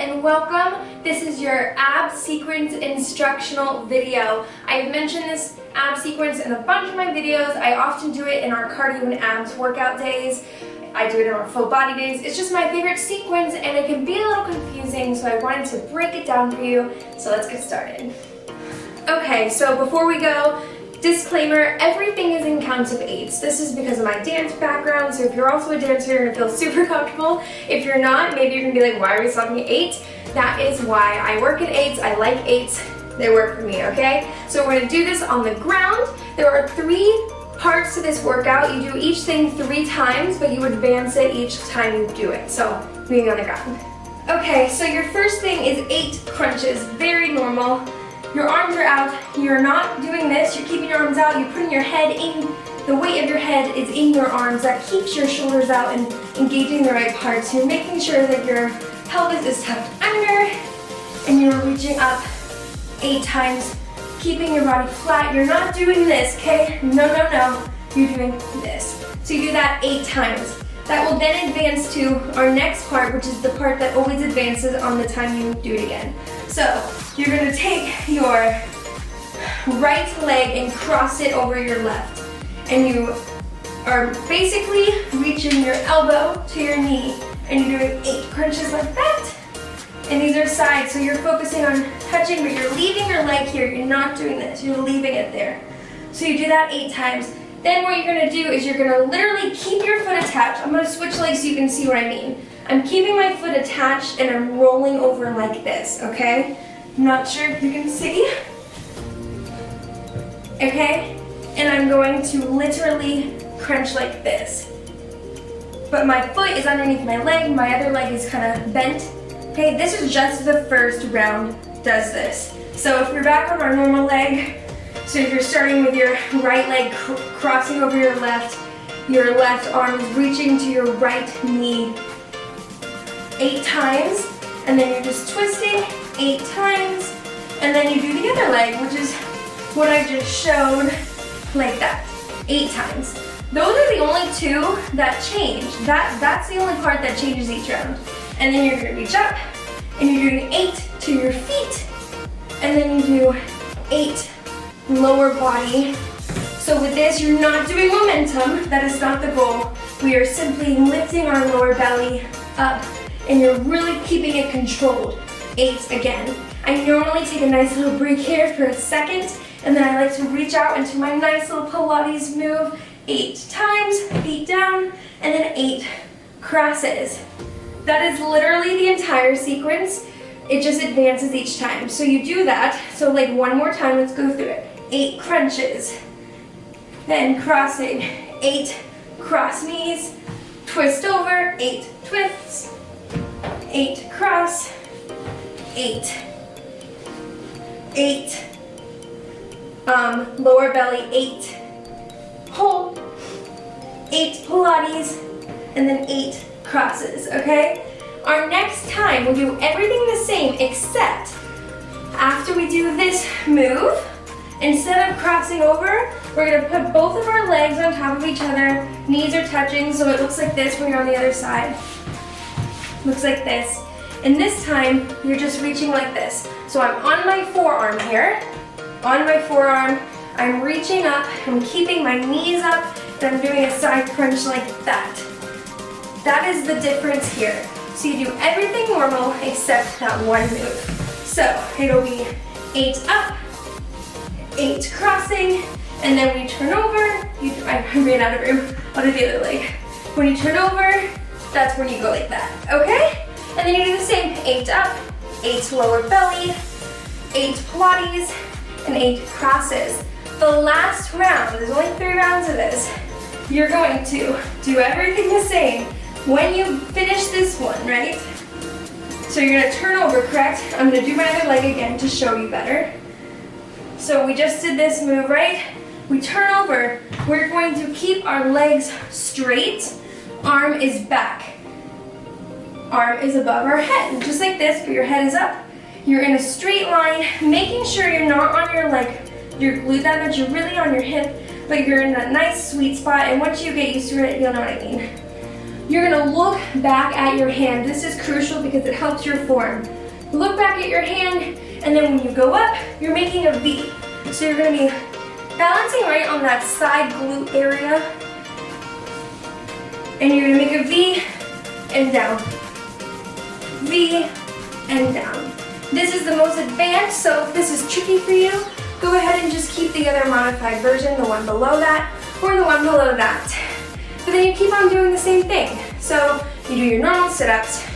and welcome. This is your ab sequence instructional video. I've mentioned this ab sequence in a bunch of my videos. I often do it in our cardio and abs workout days. I do it in our full body days. It's just my favorite sequence and it can be a little confusing, so I wanted to break it down for you. So let's get started. Okay, so before we go, disclaimer, everything is in counts of 8s. This is because of my dance background, so if you're also a dancer, you're gonna feel super comfortable. If you're not, maybe you're gonna be like, why are we talking 8? That is why I work in 8s, I like 8s, they work for me, okay? So we're gonna do this on the ground. There are 3 parts to this workout. You do each thing 3 times, but you advance it each time you do it. So, moving on the ground. Okay, so your first thing is 8 crunches, very normal. Your arms are out, you're not doing this, you're keeping your arms out, you're putting your head in, the weight of your head is in your arms, that keeps your shoulders out and engaging the right parts. You're making sure that your pelvis is tucked under and you're reaching up 8 times, keeping your body flat. You're not doing this, okay? No, no, no, you're doing this. So you do that 8 times. That will then advance to our next part, which is the part that always advances on the time you do it again. So you're gonna take your right leg and cross it over your left. And you are basically reaching your elbow to your knee and you're doing 8 crunches like that. And these are sides, so you're focusing on touching, but you're leaving your leg here. You're not doing this, you're leaving it there. So you do that 8 times. Then what you're gonna do is you're gonna literally keep your foot attached. I'm gonna switch legs so you can see what I mean. I'm keeping my foot attached and I'm rolling over like this, okay? I'm not sure if you can see. Okay? And I'm going to literally crunch like this. But my foot is underneath my leg, my other leg is kind of bent. Okay, this is just the first round does this. So if you're back on our normal leg, so if you're starting with your right leg crossing over your left arm is reaching to your right knee 8 times, and then you're just twisting 8 times, and then you do the other leg, which is what I just showed, like that, 8 times. Those are the only 2 that change. That's the only part that changes each round. And then you're gonna reach up, and you're doing 8 to your feet, and then you do 8 lower body. So with this, you're not doing momentum. That is not the goal. We are simply lifting our lower belly up, and you're really keeping it controlled. 8 again. I normally take a nice little break here for a second, and then I like to reach out into my nice little Pilates move 8 times, feet down, and then 8 crosses. That is literally the entire sequence. It just advances each time. So you do that. So like one more time, let's go through it. 8 crunches, then crossing, 8 cross knees, twist over, 8 twists, 8 cross, 8 lower belly, 8 hold, 8 Pilates, and then 8 crosses, okay? Our next time, we'll do everything the same except after we do this move, instead of crossing over, we're gonna put both of our legs on top of each other, knees are touching, so it looks like this when you're on the other side. Looks like this. And this time, you're just reaching like this. So I'm on my forearm here, on my forearm, I'm reaching up, I'm keeping my knees up, and I'm doing a side crunch like that. That is the difference here. So you do everything normal except that one move. So it'll be 8 up, 8 crossing, and then when you turn over, I ran out of room, I'll do the other leg. When you turn over, that's when you go like that, okay? And then you do the same, 8 up, 8 lower belly, 8 Pilates, and 8 crosses. The last round, there's only 3 rounds of this, you're going to do everything the same when you finish this one, right? So you're gonna turn over, correct? I'm gonna do my other leg again to show you better. So we just did this move, right? We turn over, we're going to keep our legs straight, arm is back. Arm is above our head, just like this, but your head is up. You're in a straight line, making sure you're not on your your glute that much, you're really on your hip, but you're in that nice sweet spot, and once you get used to it, you'll know what I mean. you're gonna look back at your hand. This is crucial because it helps your form. Look back at your hand, and then when you go up, you're making a V. So you're gonna be balancing right on that side glute area, and you're gonna make a V and down. V and down. This is the most advanced, so if this is tricky for you, go ahead and just keep the other modified version, the one below that, or the one below that. But then you keep on doing the same thing. So you do your normal sit-ups,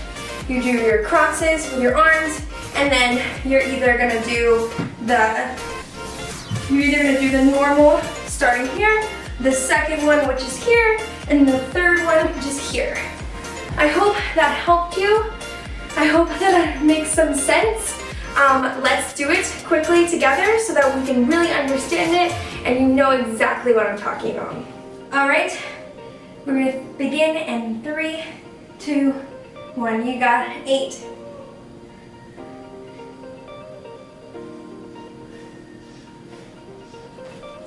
you do your crosses with your arms, and then you're either gonna do the normal starting here, the second one which is here, and the third one which is here. I hope that helped you. I hope that makes some sense. Let's do it quickly together so that we can really understand it and you know exactly what I'm talking about. All right, we're gonna begin in 3, 2, 1. You got 8.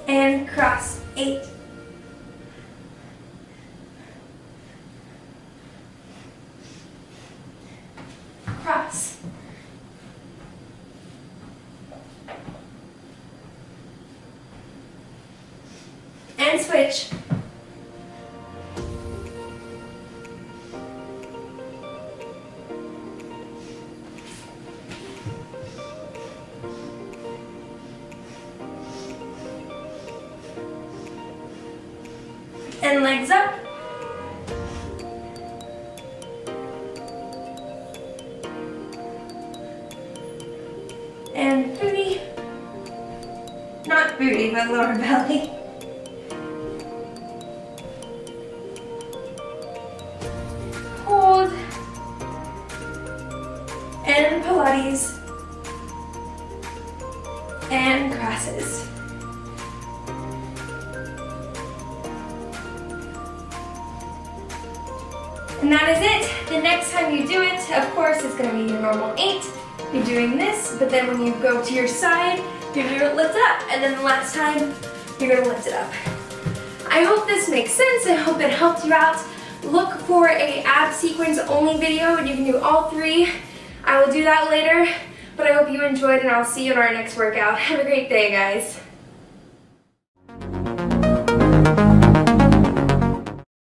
And cross, 8. Cross. And switch. And legs up. And booty. Not booty, but lower belly. Hold. And Pilates. And crosses. And that is it. The next time you do it, of course, it's going to be your normal 8. You're doing this, but then when you go to your side, you're going to lift it up. And then the last time, you're going to lift it up. I hope this makes sense. I hope it helped you out. Look for a ab sequence only video, and you can do all 3. I will do that later, but I hope you enjoyed, and I'll see you in our next workout. Have a great day, guys.